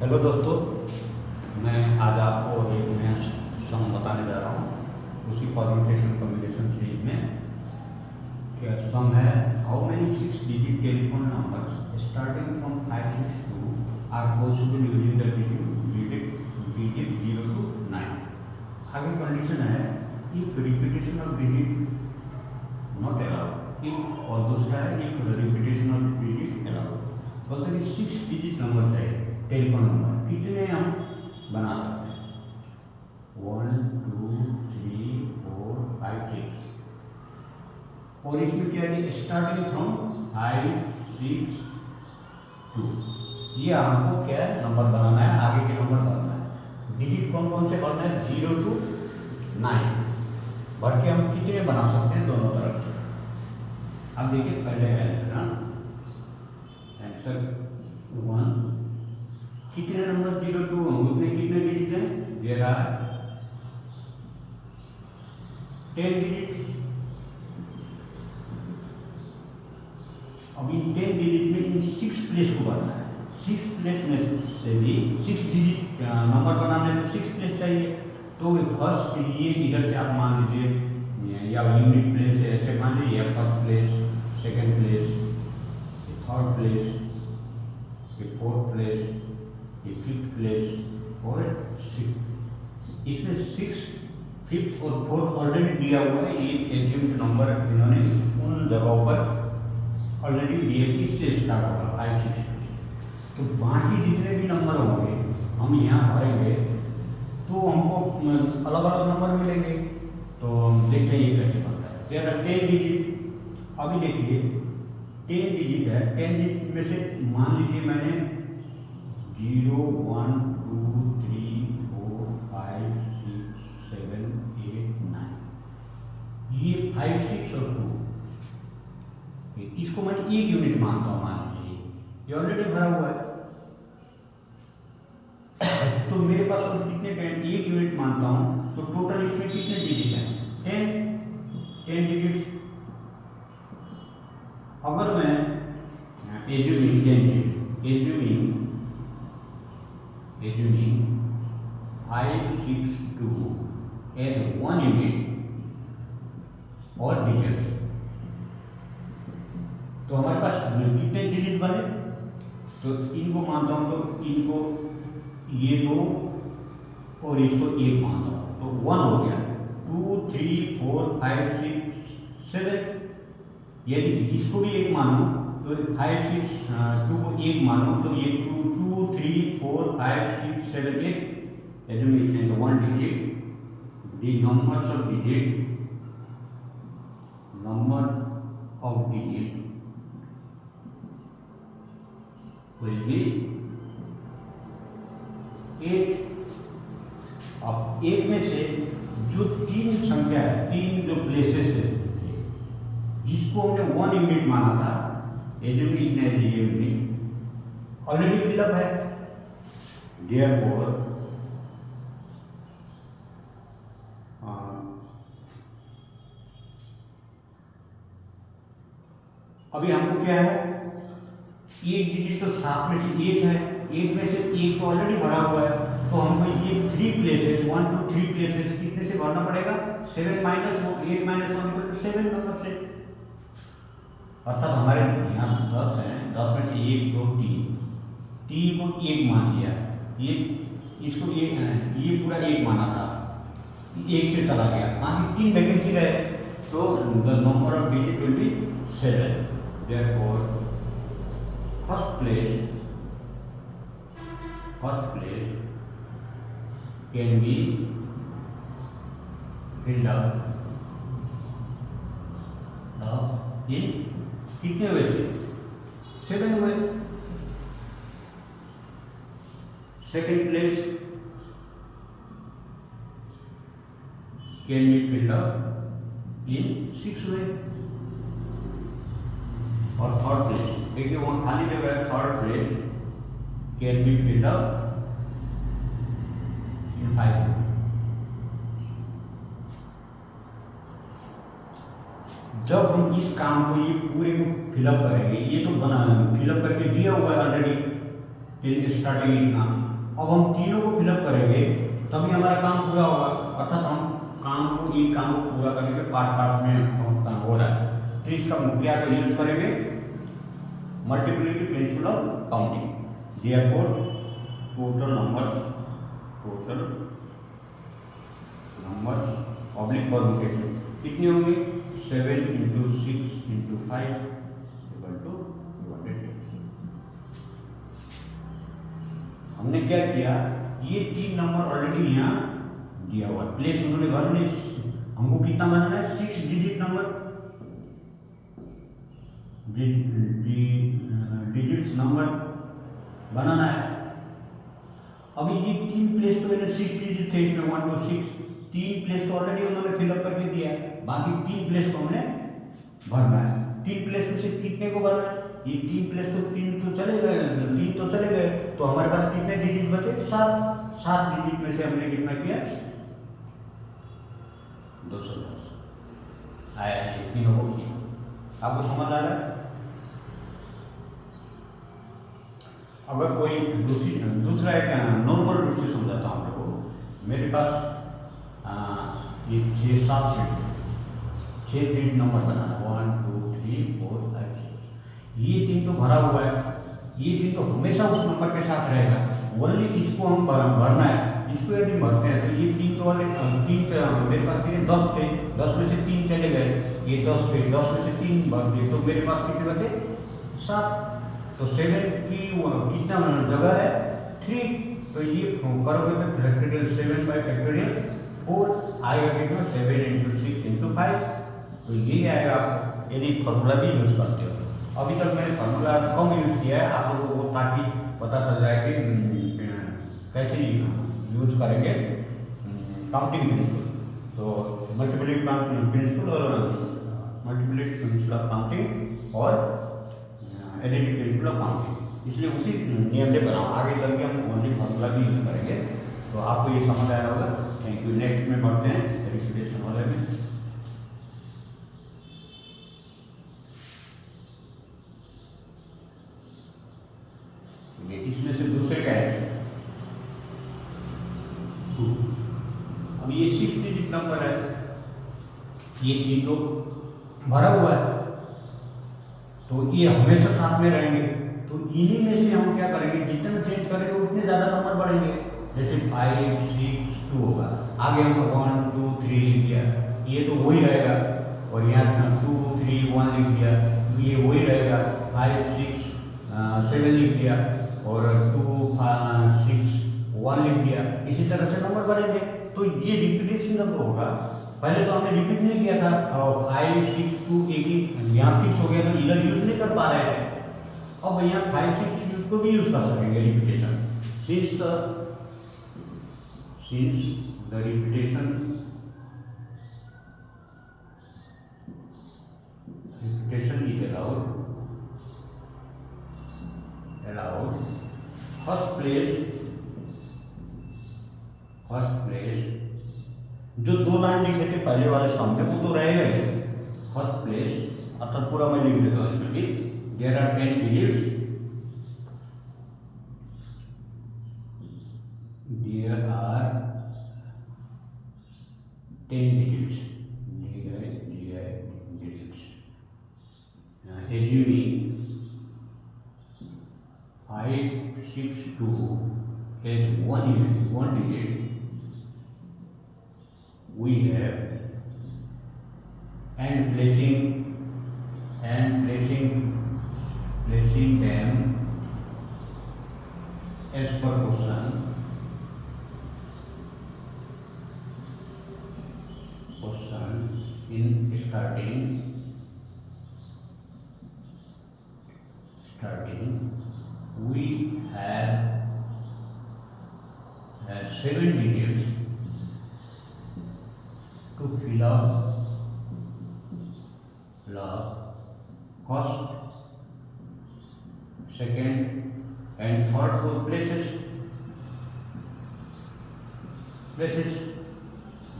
Hello दोस्तों, मैं आज आपको एक नया सम बताने जा रहा हूँ उसी परम्यूटेशन कॉम्बिनेशन सीरीज में। क्या सम है, how many 6 digit telephone numbers starting from 562 are possible using the digit 0 to 9। आगे कंडीशन है if repetition of digit not allowed, if और दूसरा है if repetition of digit allowed. बोलते हैं कि 6 डिजिट नंबर चाहिए टेलीफोन नंबर, कितने हम बना सकते हैं? 1 2 3 4 5 6। और इसमें क्या है, स्टार्टिंग फ्रॉम 5 6 2। ये हमको क्या है, नंबर बनाना है, आगे के नंबर बनाना है। डिजिट कौन कौन से भरना है? 0 to 9 भर के हम कितने बना सकते हैं दोनों तरफ से। अब देखिए पहले आंसर 1। कितने नंबर 0 2 उतने कितने डिजिट हैं? There are 10 digit. अब इन 10 डिजिट में इन 6 प्लेस को भरना है। 6 प्लेस में से भी 6 डिजिट नंबर बनाना है तो 6 प्लेस चाहिए। तो फर्स्ट ये इधर से आप मान लीजिए या यूनिट प्लेस है, ऐसे मान लीजिए first place, second place, third place, fourth place, ये फिफ्थ प्लेस और सिक्स। इसमें 6 फिफ्थ और फोर्थ ऑलरेडी दिया हुआ है। ये एज्यूम्ड नंबर इन्होंने उन जगहों पर ऑलरेडी दिए कि इससे स्टार्ट होगा 5 6। तो बाकी जितने भी नंबर होंगे हम यहाँ भरेंगे तो हमको अलग अलग नंबर मिलेंगे। तो हम देखते हैं ये कैसे बनता है। There are 10 digit. अभी देखिए 10 डिजिट है, 10 डिजिट में से मान लीजिए मैंने 0 1 2 3 4 5 6 7 8 9, ये 5 6 और 2, इसको मैंने एक यूनिट मानता हूँ। मान लीजिए ये ऑलरेडी भरा हुआ है तो मेरे पास और कितने एक यूनिट मानता हूँ तो टोटल इसमें कितने डिजिट हैं? 10 डिजिट्स। अगर मैं एज्यूमिंग 5 6 2 एज 1 यूनिट और डिजिट, तो हमारे पास कितने डिजिट बने? तो इनको मानता हूं तो इनको ये 2 और इसको 1 मानता हूं तो 1 हो गया। 2 3 4 5 6 7। यदि इसको भी 1 मानो तो 5 6 2 को 1 मानो तो ये 2 3 4 5 6 7 8 एजुमेशन तो 1 digit. The number of digit will be 8। अब 8 में से जो 3 संख्या है, 3 जो प्लेसेस है जिसको हमने 1 यूनिट माना था, यूनिट ऑलरेडी फिलअप है। देयरफॉर अभी हमको क्या है, एक डिजिट तो 7 में से 8 है, 8 में से 1 तो ऑलरेडी भरा हुआ है। तो हमको ये 3 प्लेसेस 1 2 3 प्लेसेस कितने से भरना पड़ेगा? 7 माइनस 8 माइनस 1 7 नंबर से। अर्थात हमारे यहाँ 10 है, 10 में से 1 2 3 को 1 मान लिया, ये इसको ये पूरा 1 माना था, 1 से चला गया, बाकी 3 वैकेंसी रहे तो the number of digit will be 7। Therefore first place can be filled up in कितने हुए से? 7 हुए। Second place can be filled up in 6 हुए। और थर्ड प्लेस देखिए वहाँ खाली जगह है, third place can be filled up इन 5। जब हम इस काम को ये पूरे को फिलअप करेंगे, ये तो बना फिलअप करके दिया हुआ है ऑलरेडी स्टार्टिंग इतना, अब हम तीनों को फिलअप करेंगे तभी हमारा काम पूरा होगा, अर्थात हम काम को पूरा करेंगे, पार्ट पार्ट में काम हो रहा है। तो इसका क्या यूज करेंगे, multiplicity principle of counting. Therefore total number oblique permutation कितने होंगे, 7 × 6 × 5 = 220। हमने क्या किया, ये 3 नंबर ऑलरेडी यहाँ दिया हुआ है, प्लेस उन्होंने घर में, हमको कितना बनाना है, 6 डिजिट नंबर, डिजिट्स नंबर बनाना है। अभी ये 3 प्लेस तो 6 डिजिट थे, इसमें 1 to 6, 3 प्लेस तो ऑलरेडी उन्होंने फिलअप करके दिया है, बाकी 3 प्लेस को हमने भरना है। 3 प्लेस में से कितने को भरना है, ये 3 प्लेस तो 3 तो चले गए, तो हमारे पास कितने डिजिट बचे, 7 डिजिट में से हमने कितना किया, 210 आया, ये तीनों को किया। आपको समझ आ रहा है। अगर कोई दूसरा एक नॉर्मल रूप से समझाता हूँ आप लोगों को। मेरे पास ये 6 डिजिट नंबर बनाना, 1 2 3 4 5 6, ये 3 तो भरा हुआ है, ये 3 तो हमेशा उस नंबर के साथ रहेगा, ओनली इसको हम भरना है। इसको यदि भरते हैं तो ये 3 तो वाले 3 मेरे पास कितने 10 थे, 10 में से 3 चले गए, ये 10 थे, 10 में से 3 भर दिए, तो मेरे पास कितने बचे, 7। तो 7 की कितना जगह है, 3, तो ये करोगे तो फैक्टोरियल 7 बाई फैक्टोरियल 4 आएगा कितना, 7 × 6 × 5, तो यही आएगा आपको, यदि फॉर्मूला भी यूज करते हो। अभी तक मैंने फार्मूला कम यूज किया है आप लोगों को, ताकि पता चल जाए कि कैसे यूज करेंगे काउंटिंग प्रिंसिपल। तो मल्टीप्लिसिटी काउंटिंग प्रिंसिपल और मल्टीप्लिसिटी प्रिंसिपल ऑफ काउंटिंग और एडिटिव प्रिंसिपल ऑफ काउंटिंग, इसलिए उसी नियम से बनाओ। आगे चल के हम ओनली फार्मूला भी यूज करेंगे, तो आपको ये समझ आया होगा। Thank you. नेक्स्ट में बढ़ते हैं रिपीटेशन वाले में। इसमें से दूसरे का है, अब ये 6 डिजिट नंबर है, ये 3 तो भरा हुआ है, तो ये हमेशा साथ में रहेंगे, तो इन्हीं में से हम क्या करेंगे, जितना चेंज करेंगे उतने ज़्यादा नंबर बढ़ेंगे। जैसे 5 6 2 होगा, आगे हम 1 2 3 लिख दिया, ये तो वही रहेगा, और यहाँ 2 3 1 लिख दिया, ये वही रहेगा। 5 6 7 लिख दिया, और 2 5 6 1 लिख दिया, इसी तरह से नंबर बढ़ेंगे। तो ये रिपीटेशन जब होगा, पहले तो हमने रिपीट नहीं किया था, 5 6 2 एक ही यहाँ फिक्स हो गया, तो इधर यूज नहीं कर पा रहे थे। अब यहाँ 5 6 को भी यूज कर सकेंगे repetition, since the repetition is allowed first place जो 2 लाइन लिखे थे पहले वाले सम में, वो तो रहेगा ही। फर्स्ट प्लेस, अर्थात पूरा मैं लिख देता हूँ इसमें भी, there are 10 digits, there are 10 digits, assuming 5 6 2 as one digit, we have and placing them as per question in starting we have 7 digits to fill up the first, second and third places.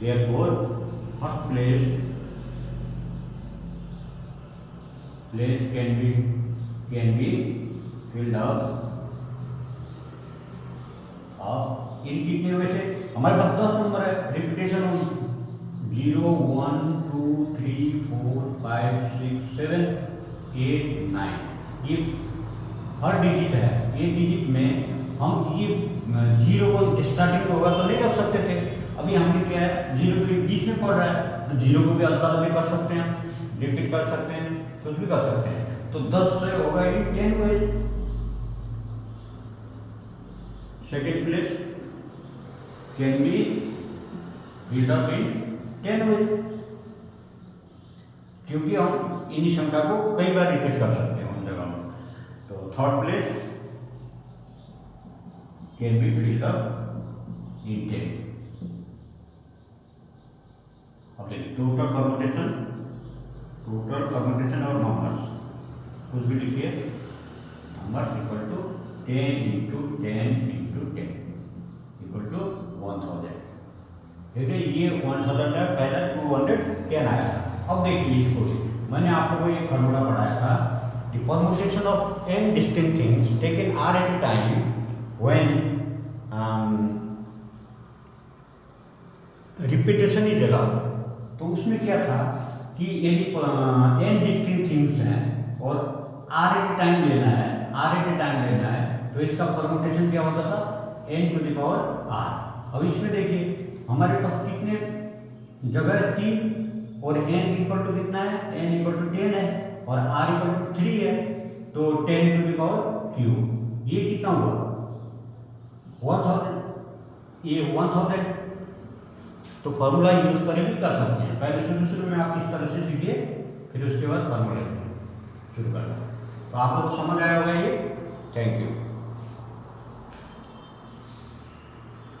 Therefore, first place can be filled up अब इन कितने हुए से हमारे पास 10 number है, repetition 0 1 2 3 4 5 6 7 8 9, ये हर digit है। ये digit में हम ये 0 को स्टार्टिंग में होगा तो नहीं रख सकते थे, अभी हमने क्या है 0 तो बीच में पड़ रहा है, तो 0 को भी अदला बदली कर सकते हैं, रिपीट कर सकते हैं, कुछ भी कर सकते हैं। तो 10 से होगा in 10 ways. Second place can be filled up in 10 ways, क्योंकि हम इन्हीं संख्या को कई बार रिपीट कर सकते हैं उन जगह में। तो third place can be filled up in 10। अब देखिए टोटल परम्यूटेशन और नंबर्स कुछ भी लिखिए, numbers equal to 10 into 10 into 10 equal to 1000। देखिए ये 1000 है, पहले 210 आया था। अब देखिए इसको, मैंने आप लोगों को ये फॉर्मूला पढ़ाया था, the permutation of n distinct things taken r at a time when repetition is allowed. तो उसमें क्या था कि यदि n डिस्टिंक्ट थिंग्स हैं और r एट टाइम लेना है, तो इसका परम्यूटेशन क्या होता था, n to the power r। अब इसमें देखिए हमारे पास कितने जगह 3 और n इक्वल टू कितना है, n इक्वल टू 10 है और r इक्वल टू 3 है, तो 10 टू द पावर क्यूब, ये कितना हुआ 1000, ये 1000। तो फॉर्मूला यूज करें भी कर सकते हैं, पहले शुरू में आप इस तरह से सीखिए, फिर उसके बाद फॉर्मूला शुरू करना। तो आप लोग समझ आया होगा ये। Thank you.